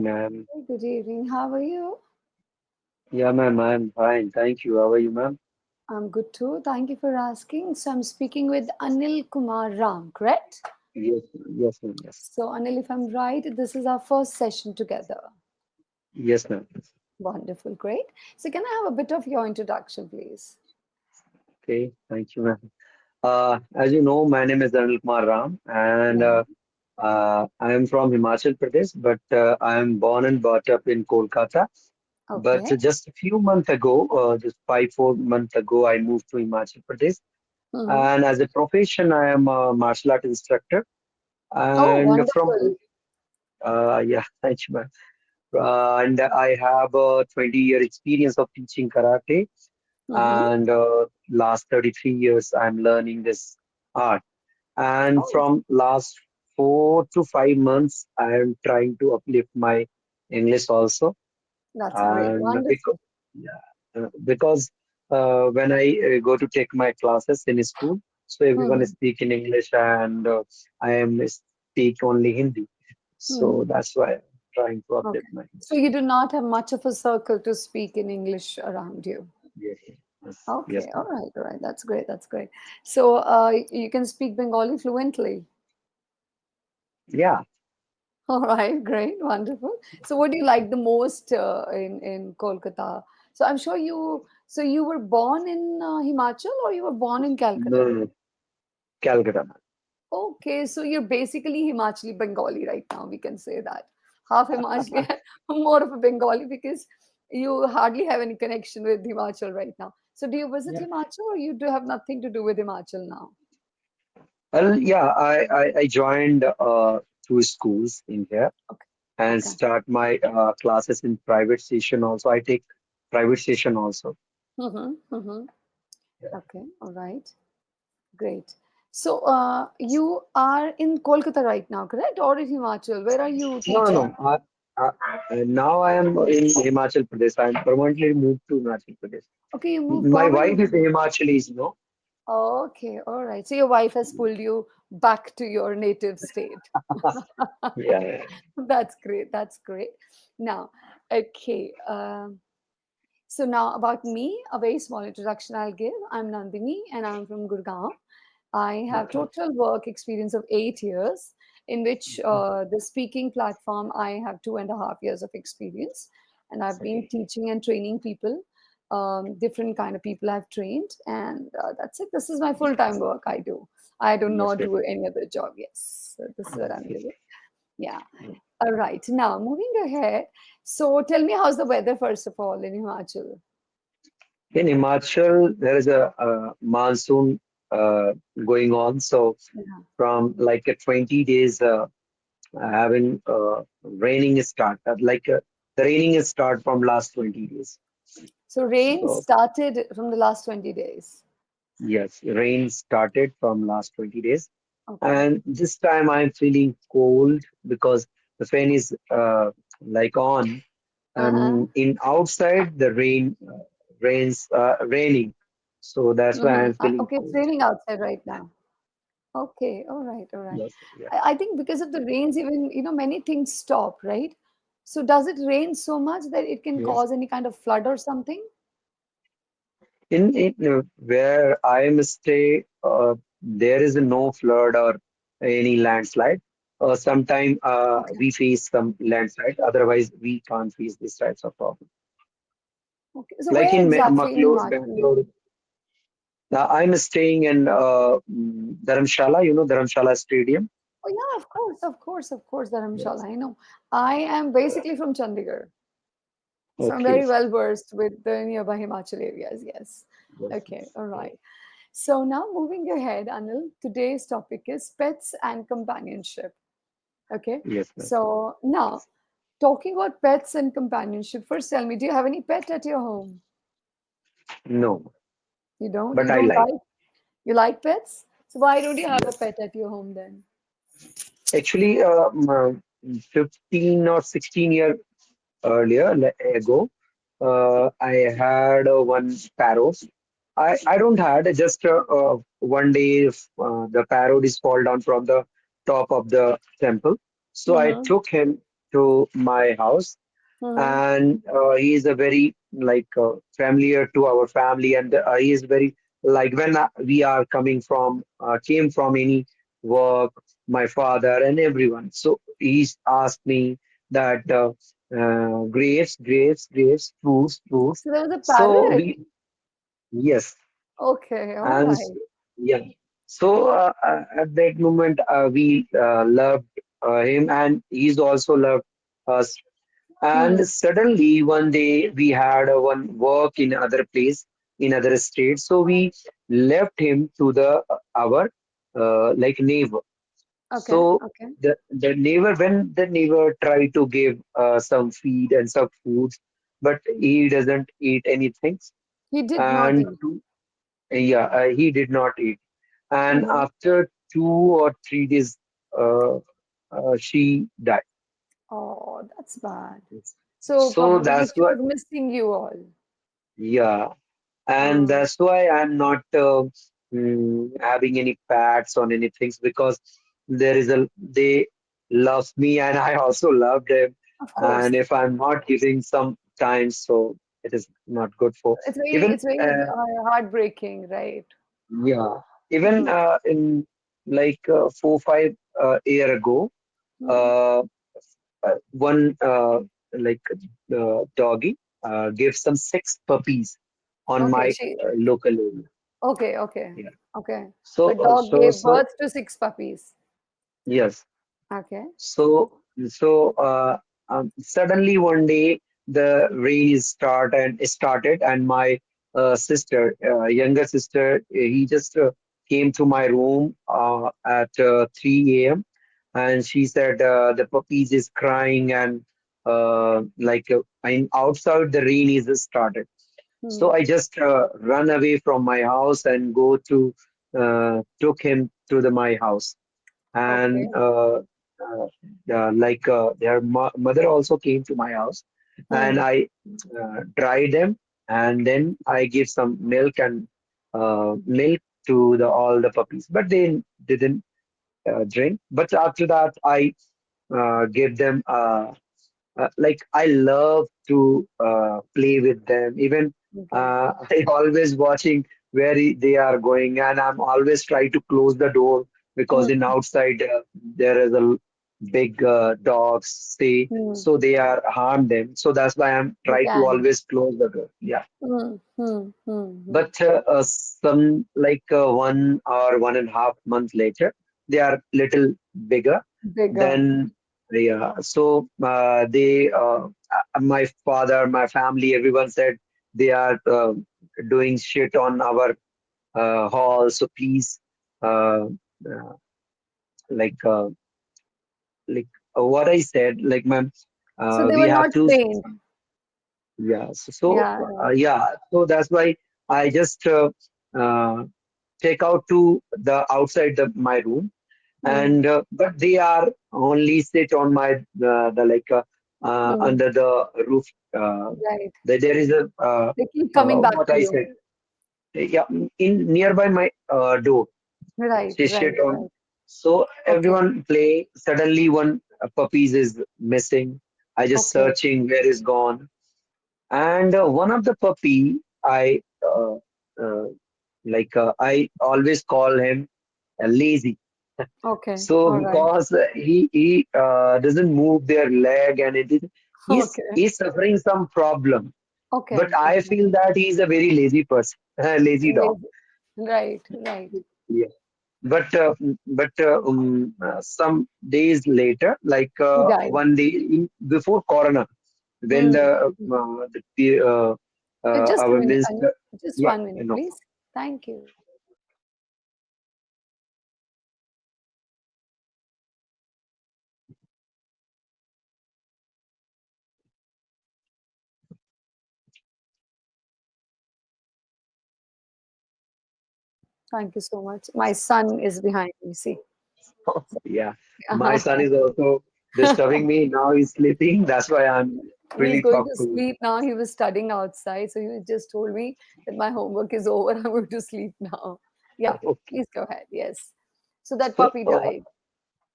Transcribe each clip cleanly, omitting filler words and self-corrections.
Ma'am. Hey, good evening. How are you? Yeah, ma'am, I'm fine. Thank you. How are you, ma'am? I'm good too. Thank you for asking. So I'm speaking with Anil Kumar Ram, correct? Yes, yes, ma'am. Yes, So Anil, if I'm right, this is our first session together. yes, ma'am. Wonderful, great. So can I have a bit of your introduction, please? Okay, thank you, ma'am. As you know, my name is Anil Kumar Ram, and Yeah. I am from Himachal Pradesh, but I am born and brought up in Kolkata. But Okay. just a few months ago, just 5, 4 months ago, I moved to Himachal Pradesh. Mm-hmm. And as a profession, I am a martial art instructor. Oh, And from, wonderful. yeah, thank you, ma'am. And I have a 20-year experience of teaching karate, Mm-hmm. and last 33 years I'm learning this art. And Oh, from last 4 to 5 months, I am trying to uplift my English also. that's great. And Wonderful. because when I go to take my classes in school, so everyone is Mm-hmm. speaking English, and I am speak only Hindi. Mm-hmm. So that's why I'm trying to uplift Okay. my So you do not have much of a circle to speak in English around you. Yes, yes, yes, Okay, all ma'am. right, all right. That's great. That's great. So, you can speak Bengali fluently. Yeah, All right, great, wonderful. So, what do you like the most in Kolkata? So, I'm sure you. So, you were born in Himachal or you were born in no, Calcutta? no, no, Calcutta, ma'am. Okay, so you're basically Himachali Bengali right now. We can say that half Himachali, more of a Bengali because you hardly have any connection with Himachal right now. So, do you visit Yeah. Himachal or you do have nothing to do with Himachal now? Well, yeah, I joined two schools in here Okay. and Okay. start my classes in private session also. I take private session also. Mm-hmm. Mm-hmm. Yeah. Okay. All right. Great. So, you are in Kolkata right now, correct? Or in Himachal? Where are you No, no. teaching? I, now I am in Himachal Pradesh. I am permanently moved to Himachal Pradesh. Okay, you moved My wife is permanently. Himachalis, you know. Okay, all right. So your wife has pulled you back to your native state. Yeah, yeah. That's great. That's great. Now, okay. So now about me, a very small introduction I'll give. I'm Nandini and I'm from Gurgaon. I have Okay. total work experience of 8 years, in which the speaking platform I have 2.5 years of experience, and I've been Okay. teaching and training people, different kind of people I've trained, and that's it. This is my full time work I do. I do Yes, not yes, do any other job. Yes, so this is what I'm yes. doing. Yeah. All right. Now moving ahead. So tell me, how's the weather first of all in Himachal? In Himachal, there is a monsoon going on. So Yeah. from like a 20 days, having raining is start. The raining is start from last 20 days. So rain So started from the last 20 days. yes, rain started from last 20 days. Okay. And this time I'm feeling cold because the fan is like on, Uh-huh. and in outside the rains raining. So that's why I'm feeling Okay, it's cold. raining outside right now. Okay, all right, all right. Yes, yeah. I think because of the rains, even, many things stop, right? So does it rain so much that it can Yes. cause any kind of flood or something? In where I am stay, there is no flood or any landslide. Sometime Okay. we face some landslide. Otherwise, we can't face these types of problem. Okay. So Like where in exactly in Maklur, Himachal? Bangalore. Now, I'm staying in Dharamshala. You know Dharamshala Stadium. Oh yeah, of course, of course, of course, Dharamshala. Yes. I know. I am basically from Chandigarh. So I'm Okay. very well versed with the nearby Himachal areas. Yes. Yes. Okay. Yes. All right. So now moving ahead, Anil, today's topic is pets and companionship. Okay. Yes, ma'am. So now talking about pets and companionship, first tell me, do you have any pet at your home? No, You don't? but You I don't like. like? You like pets? So why don't you have a Yes. pet at your home then? Actually, 15 or 16 year earlier ago, I had one parrot. I don't had just one day the parrot is fall down from the top of the temple. So I Mm-hmm. took him. to my house, Mm-hmm. and he is a very familiar to our family, and he is very like when we are coming from came from any work, my father and everyone. So he's asked me that grapes, fruits. So there was a So parrot. we yes, Okay, all and right. yeah. So at that moment we loved him, and he's also loved us. And Hmm. suddenly one day we had one work in other place, in other state. So we left him to the our neighbor. Okay, So okay. the neighbor, when the neighbor tried to give some feed and some foods, but he doesn't eat anything. He did not And eat. yeah, he did not eat. And Mm-hmm. after 2 or 3 days, uh, she died. Oh, that's bad. So So probably that's she why, was missing you all. yeah. And Uh, that's why I'm not having any pets on anything, because there is a they love me and I also love them. of course. And if I'm not giving some time, so it is not good for even It's very heartbreaking, right? yeah, even Mm-hmm. in 4 5 year ago, Mm-hmm. uh, one doggy gave some 6 puppies on Okay, my she local area. okay, okay, Yeah. okay. So, A dog so, gave so, birth to six puppies. yes. Okay. So, suddenly one day the rain is started, and my sister, younger sister, he just came to my room at 3 a.m. and she said the puppies is crying, and I'm outside, the rain is started. So Hmm. I just run away from my house and go to took him to the my house, and Okay. their mother also came to my house, and Hmm. I dry them, and then I give some milk to the all the puppies, but they didn't drink. But after that, I give them I love to play with them. Even Okay. I always watching where they are going, and I'm always try to close the door, because in Hmm. outside there is a big dogs stay, Hmm. so they are harm them. So that's why I'm They try to can. always close the door. Yeah. Hmm. Hmm. Hmm. Hmm. But some 1 or 1.5 months later, they are little bigger. Bigger. Then, yeah. So my father, my family, everyone said they are doing shit on our hall. So please, uh, uh, like uh, what I said, ma'am, So they we were have not to. trained. Yeah. Yeah. Right. Yeah. So that's why I just uh, take out to the outside my room, Hmm. and but they are only sit on my the Hmm. under the roof. Uh, Right. there is a They keep coming back what to I you. said. Yeah, in nearby my door. Right. She Right. sit on. Right. So Okay. everyone play. Suddenly one puppies is missing. I just Okay. searching where is gone, and one of the puppy uh, I always call him lazy. Okay. So All right. because he doesn't move their leg, and Okay. he's suffering some problem. But Okay. I Okay. feel that he's a very lazy person, lazy dog. Lazy. Right. Right. Yeah. But some days later, He died. one day before Corona, when Hmm. Just a our minute, Anu. minister, Just yeah, 1 minute, please. Thank you. Thank you so much. My son is behind me. See. So, yeah. My son is also disturbing me now. He's sleeping. That's why I'm he's really going to thoughtful. sleep now. He was studying outside, so he just told me that my homework is over. I'm going to sleep now. Yeah, Okay. please go ahead. Yes. So that So, puppy died.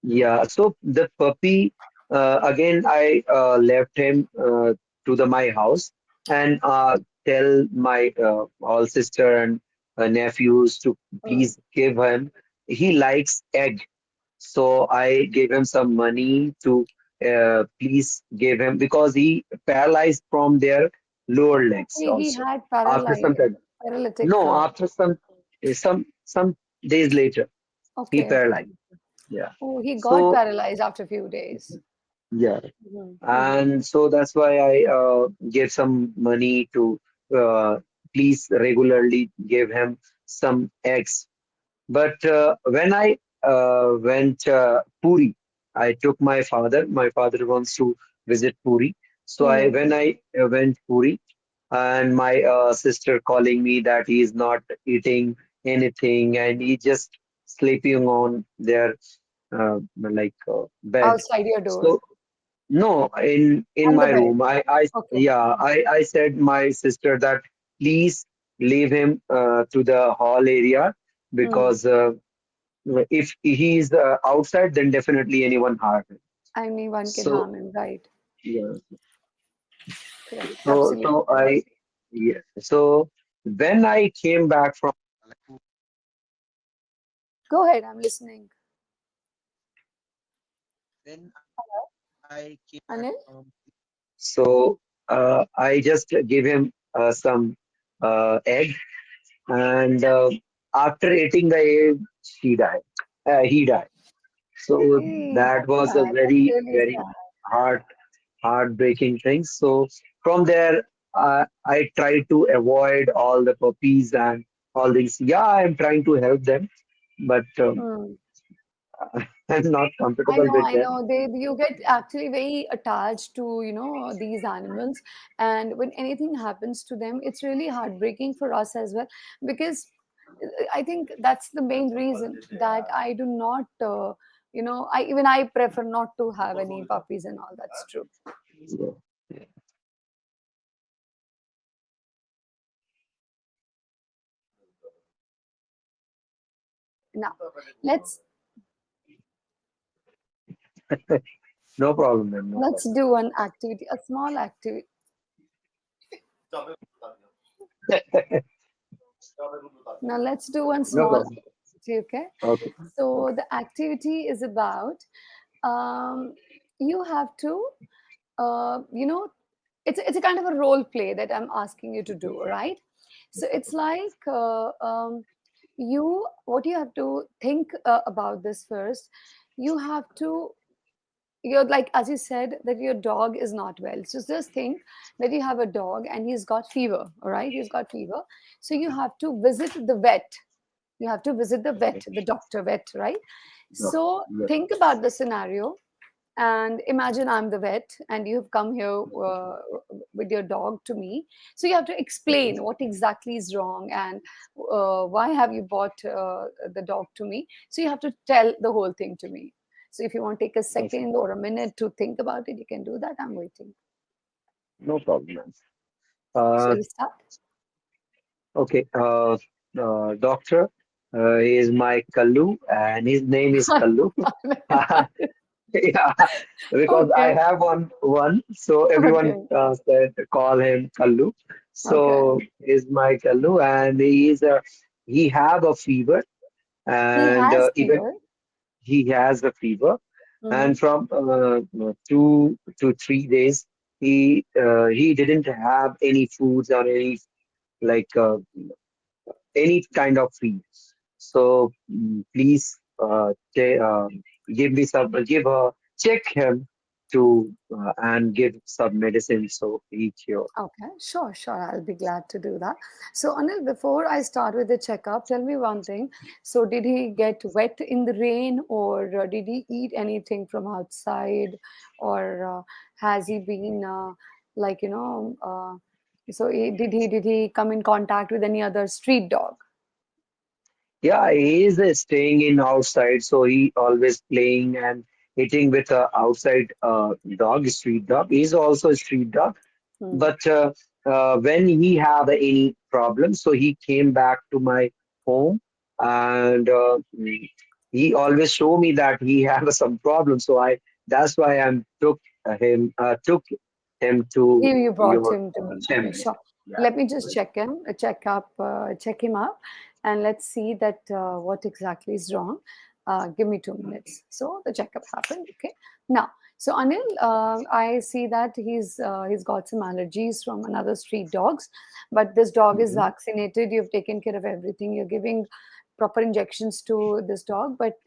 yeah. So the puppy. Again, I left him to the my house and tell my all sister and nephews to Mm. please give him. He likes egg, so I gave him some money to please give him because he paralyzed from their lower legs He also. had After some time, paralytic. no, after some days later, he Okay, okay. paralyzed. Yeah. Oh, he got So paralyzed after a few days. yeah. Hmm. Hmm. And so that's why I gave some money to please regularly give him some eggs. But when I went Puri, I took my father. My father wants to visit Puri, so I Hmm. when I went Puri, and my sister calling me that he is not eating anything and he just sleeping on their bed. Outside your door So no, in and the my bed. room. I Okay. yeah, I said my sister that please leave him to the hall area Hmm. because if he's outside, then definitely anyone harm him. I mean, one can So harm him, right? yeah, Correct. so Absolutely correct. I yeah. So when I came back from Go ahead. I'm listening. when I came back from Anil? so I just gave him some egg and after eating the egg, she died. He died. So Hey, that that's was a sad. That's very, really very sad. hard, heartbreaking thing. So from there, I try to avoid all the puppies and all these. Yeah, I'm trying to help them, but Hmm. I'm not I comfortable know, with I them. know. You get actually very attached to, these animals. And when anything happens to them, it's really heartbreaking for us as well. Because I think that's the main reason that I do not, I prefer not to have any puppies and all. That's true. So, Now, let's no problem, man. No let's problem. do an activity, a small activity. Now, let's do one No small problem. activity, okay? Okay. So, Okay. the activity is about um, you have to, you know, it's a kind of a role play that I'm asking you to do, right? So, it's like what you have to think about this first. You have to you're like, as you said, that your dog is not well, so just think that you have a dog and he's got fever. All right, he's got fever, so you have to visit the vet. You have to visit the vet, Okay. the doctor, vet, right? Okay. So Yes. think about the scenario and imagine I'm the vet and you've come here with your dog to me. So you have to Okay. explain what exactly is wrong and why have you brought the dog to me. So you have to tell the whole thing to me. So if you want to take a Okay. second or a minute to think about it, you can do that. I'm waiting. No problem, man. Shall Uh, we start? okay. Doctor is my Kallu, and his name is Kallu. Yeah, because I Okay. have one, so everyone Okay. said call him Kallu. Okay. So is my Kallu, and he have a fever, He and has even fever. he has a fever, Mm-hmm. and from 2 to 3 days he didn't have any foods or any like any kind of feed. So please give me some, check him to and give some medicine so he cure. Okay, sure, sure. I'll be glad to do that. So, Anil, before I start with the checkup, tell me one thing. So, did he get wet in the rain, or did he eat anything from outside, or has he been like did he come in contact with any other street dog? Yeah, he is staying in outside, so he always playing and eating with a outside dog, street dog. He's also a street dog, Hmm. but when he have any problem, so he came back to my home and he always show me that he have some problem. So I That's why I took him to You brought your him to me. Okay, family. sure. Yeah. Let me just check him up, and let's see that what exactly is wrong. Give me 2 minutes. So the checkup happened. Okay. Now, so Anil, I see that he's got some allergies from another street dogs, but this dog is Mhm. vaccinated. You've taken care of everything. You're giving proper injections to this dog, but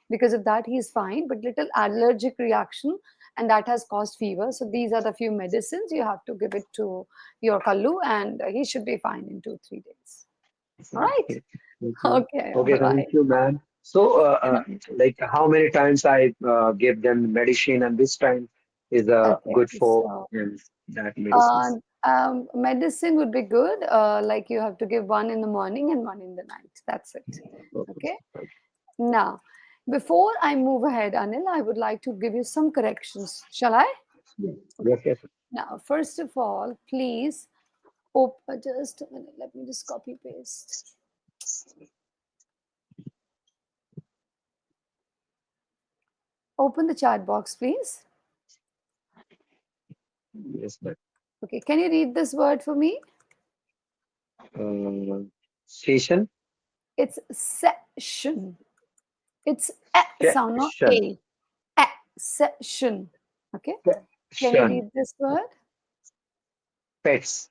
because of that, he's fine. But little allergic reaction, and that has caused fever. So these are the few medicines you have to give it to your Kallu, and he should be fine in 2 3 days. All right. Okay. Okay. Okay. Okay. All Thank right. you, ma'am. So, like, how many times I give them medicine, and which time is Okay. good for So that uh, medicines? medicine would be good. Like you have to give one in the morning and one in the night. That's it. Okay. Okay. Okay. Now, before I move ahead, Anil, I would like to give you some corrections. Shall I? Yeah. Okay. Yes. Yes. Now, first of all, please just a minute. Let me just copy paste. Open the chat box, please. Yes. But Okay, can you read this word for me? uh, station, It's session. It's a sound, not station, a. A session. Okay, can you station, read this word? pets,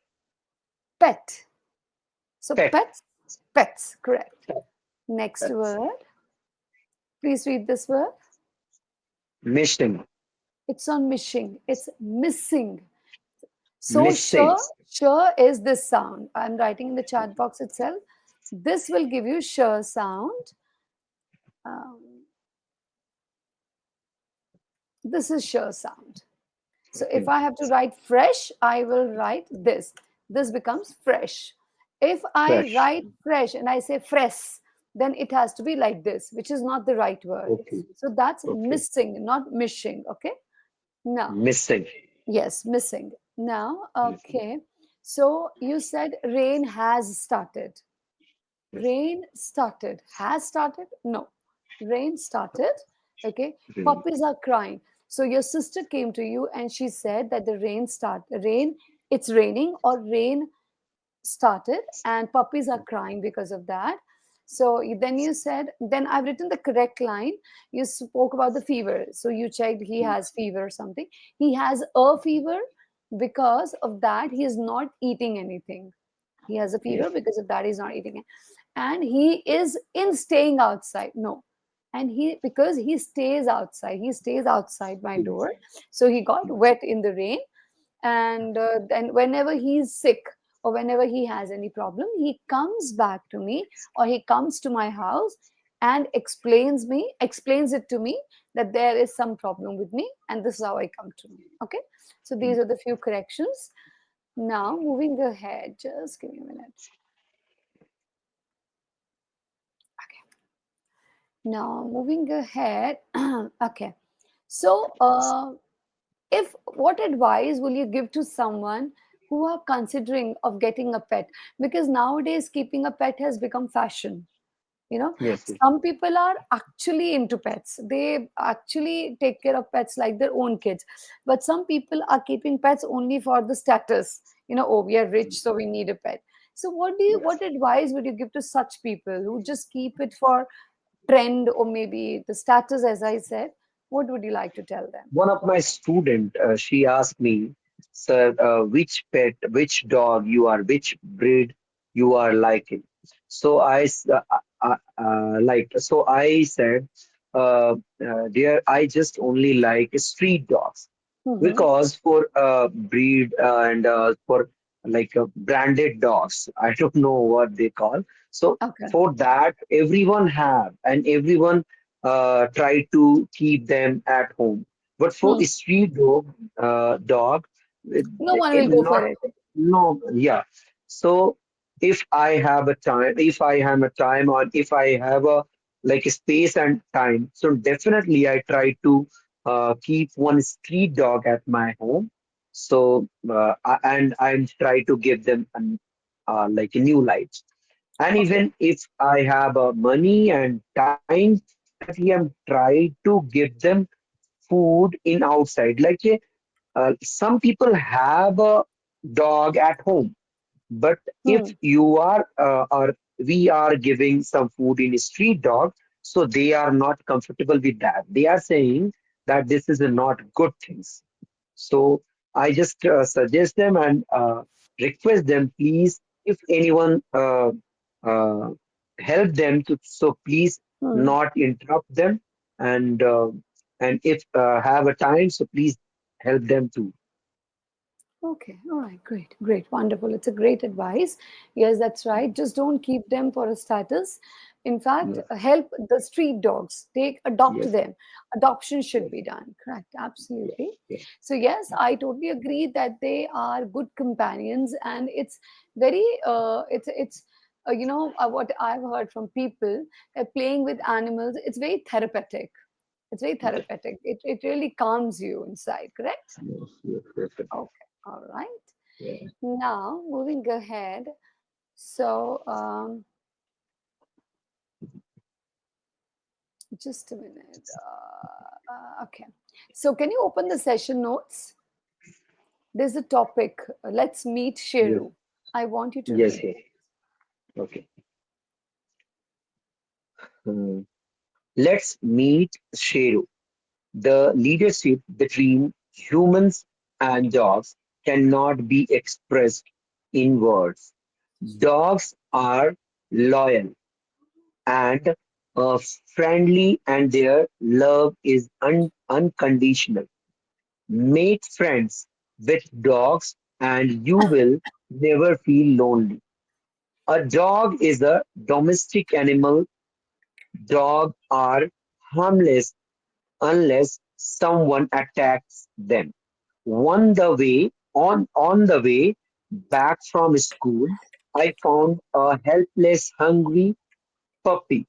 Pet. So pet, pets, pets, correct. Next pets, word. Please read this word. missing, It's on missing. It's missing. So missing. sure is this sound. I'm writing in the chat box itself. This will give you sure sound. Um, this is sure sound. So if Okay. I have to write fresh, I will write this. This becomes fresh. If I Fresh. write fresh and I say fresh, then it has to be like this, which is not the right word. Okay. So that's Okay. missing, not missing. Okay. Now, Missing. yes, missing. Now, Missing. okay. So you said rain has started. Yes. Rain started. Has started? No. Rain started. Okay. Rain. Puppies are crying. So your sister came to you and she said that rain, it's raining or rain started and puppies are crying because of that. So then you said, then I've written the correct line. You spoke about the fever. So you checked he has fever or something. He has a fever. Because of that, he is not eating anything. He has a Yes. fever because of that he's not eating it. And he is in staying outside. No. And because he stays outside my Yes. door. So he got wet in the rain. And then whenever he's sick or whenever he has any problem, he comes back to me or he comes to my house and explains it to me that there is some problem with me, and this is how I come to know. Okay. So these are the few corrections. Now, moving ahead, just give me a minute. Okay. Now, moving ahead. Okay. So, if what advice will you give to someone who are considering of getting a pet? Because nowadays, keeping a pet has become fashion. You know, Yes. Yes. some people are actually into pets. They actually take care of pets like their own kids. But some people are keeping pets only for the status. You know, oh, we are rich, so we need a pet. So what Yes. advice would you give to such people who just keep it for trend or maybe the status, as I said? What would you like to tell them? One of my student, she asked me, sir, which pet, which dog you are, which breed you are liking. So so I said, dear, I just only like street dogs Mm-hmm. because for breed and for like branded dogs, I don't know what they call. So Okay. for that, everyone have and everyone try to keep them at home. But for Hmm. street dog, No one it will go for not it. no, yeah. So if I have a time, or if I have a like a space and time, so definitely I try to keep one street dog at my home. So and I try to give them like a new life. And Okay. even if I have money and time, definitely I'm trying to give them food in outside. Some people have a dog at home, but if Hmm. you are or we are giving some food in a street dog, so they are not comfortable with that. They are saying that this is a not good things. So I just suggest them and request them, please, if anyone uh, help them to, so please Hmm. not interrupt them, and if have a time, so please help them too. Okay, all right, great, great, wonderful. It's a great advice. Yes, that's right. Just don't keep them for a status. In fact, Yes, help the street dogs. Adopt yes, them. Adoption should yes, be done. Correct, yes, absolutely. yes, So yes, I totally agree that they are good companions, and it's very, what I've heard from people, playing with animals. It's very therapeutic. It's very yes, therapeutic. It really calms you inside. Correct. yes, yes, yes, yes, Okay, all right. yes, Now, moving ahead. So, just a minute. Okay. So, can you open the session notes? There's a topic. Let's meet yes, Sheru. I want you to yes, read yes. it. Okay. Hmm. Let's meet Sheru. The leadership between humans and dogs cannot be expressed in words. Dogs are loyal and friendly, and their love is unconditional. Make friends with dogs, and you will never feel lonely. A dog is a domestic animal. Dogs are harmless unless someone attacks them. On the way back from school, I found a helpless, hungry puppy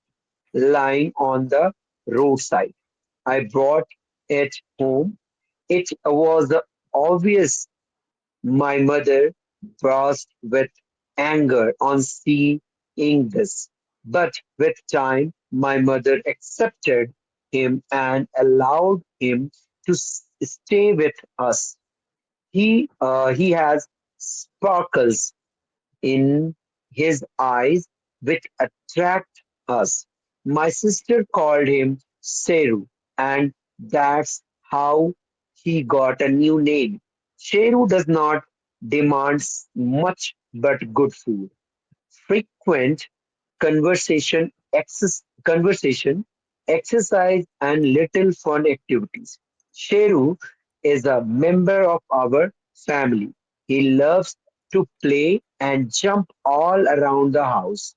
lying on the roadside. I brought it home. It was obvious my mother burst with anger on seeing this, but with time, my mother accepted him and allowed him to stay with us. He has sparkles in his eyes which attract us. My sister called him Seru, and that's how he got a new name. Sheru does not demand much but good food, frequent conversation, exercise, and little fun activities. Sheru is a member of our family. He loves to play and jump all around the house.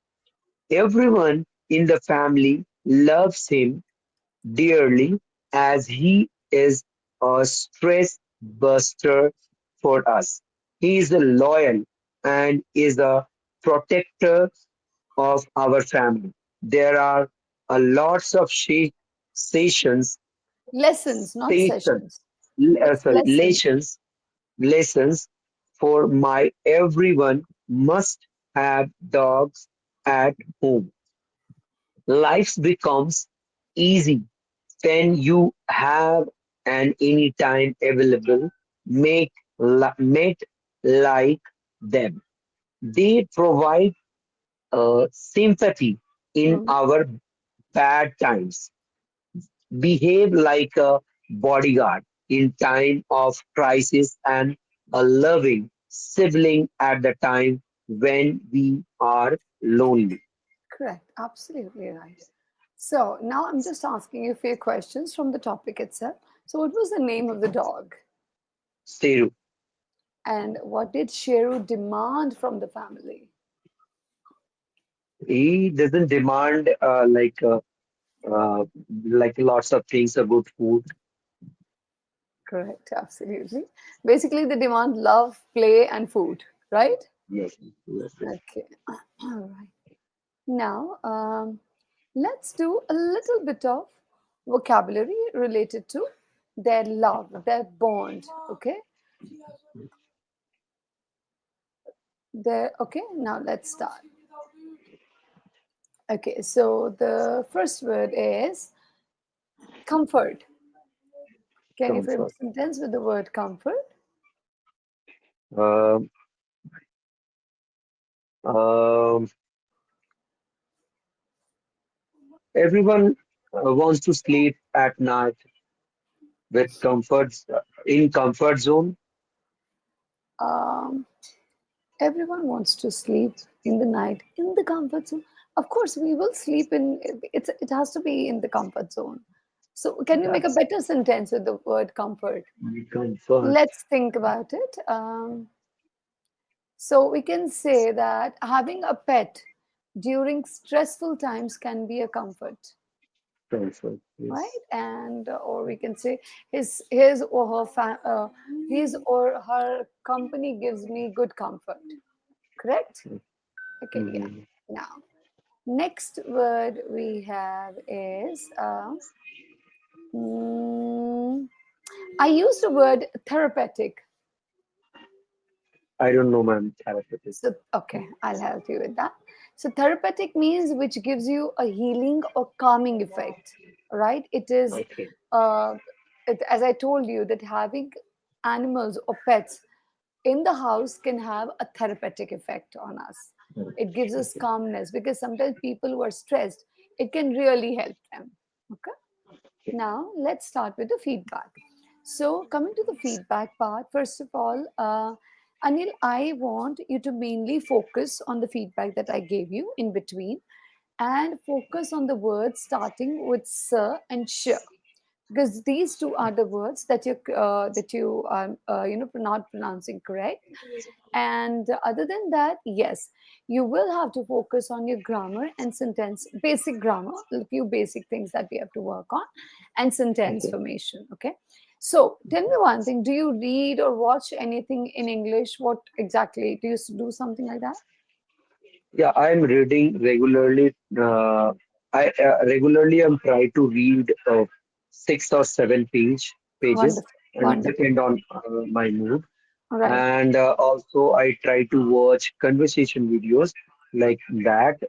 Everyone in the family loves him dearly as he is a stress buster for us. He is a loyal and is a protector of our family. There are a lots of sessions, Lessons, not sessions, sessions. It's sorry, lessons. lessons for my everyone must have dogs at home. Life becomes easy when you have an anytime available. Make like them. They provide sympathy in Hmm. our bad times. Behave like a bodyguard in time of crisis and a loving sibling at the time when we are lonely. Correct, absolutely right. So, now I'm just asking you a few questions from the topic itself. So, what was the name of the dog? Steru. And what did Sheru demand from the family? He doesn't demand uh, like lots of things, a good food. Correct, absolutely. Basically, they demand love, play, and food, right? Yes, yes, yes. Okay, all right. Now, let's do a little bit of vocabulary related to their love, their bond. Okay, okay. Now let's start. Okay, so the first word is comfort. Can you frame a Comfort. sentence with the word comfort? Um, um, Everyone wants to sleep at night with comforts in comfort zone. Um, Everyone wants to sleep in the night in the comfort zone. Of course, we will sleep in it has to be in the comfort zone. So, can we make a That's better sentence with the word comfort? comfort. Let's think about it. So, we can say that having a pet during stressful times can be a comfort, Comfort. right? Yes. And or we can say his or her his or her company gives me good comfort. Correct? Okay, yeah. Mhm. Now, next word we have is mm, I used the word therapeutic. I don't know, ma'am. Therapeutic. So, okay, I'll help you with that. So, therapeutic means which gives you a healing or calming effect, right? It is, Okay. uh, as I told you, that having animals or pets in the house can have a therapeutic effect on us. It gives us Okay. calmness because sometimes people who are stressed, it can really help them. Okay. Okay. Now, let's start with the feedback. So, coming to the feedback part, first of all, Anil, I want you to mainly focus on the feedback that I gave you in between and focus on the words starting with sir and sure because these two are the words that you are not pronouncing correct. And other than that, yes, you will have to focus on your grammar and sentence, basic grammar, a few basic things that we have to work on, and sentence Okay. formation. Okay. So tell me one thing: do you read or watch anything in English? What exactly do you do? Something like that? Yeah, I'm reading regularly. I regularly am try to read 6 or 7 pages, Wonderful, and it wonderful. depend on my mood. All right. And also, I try to watch conversation videos like that.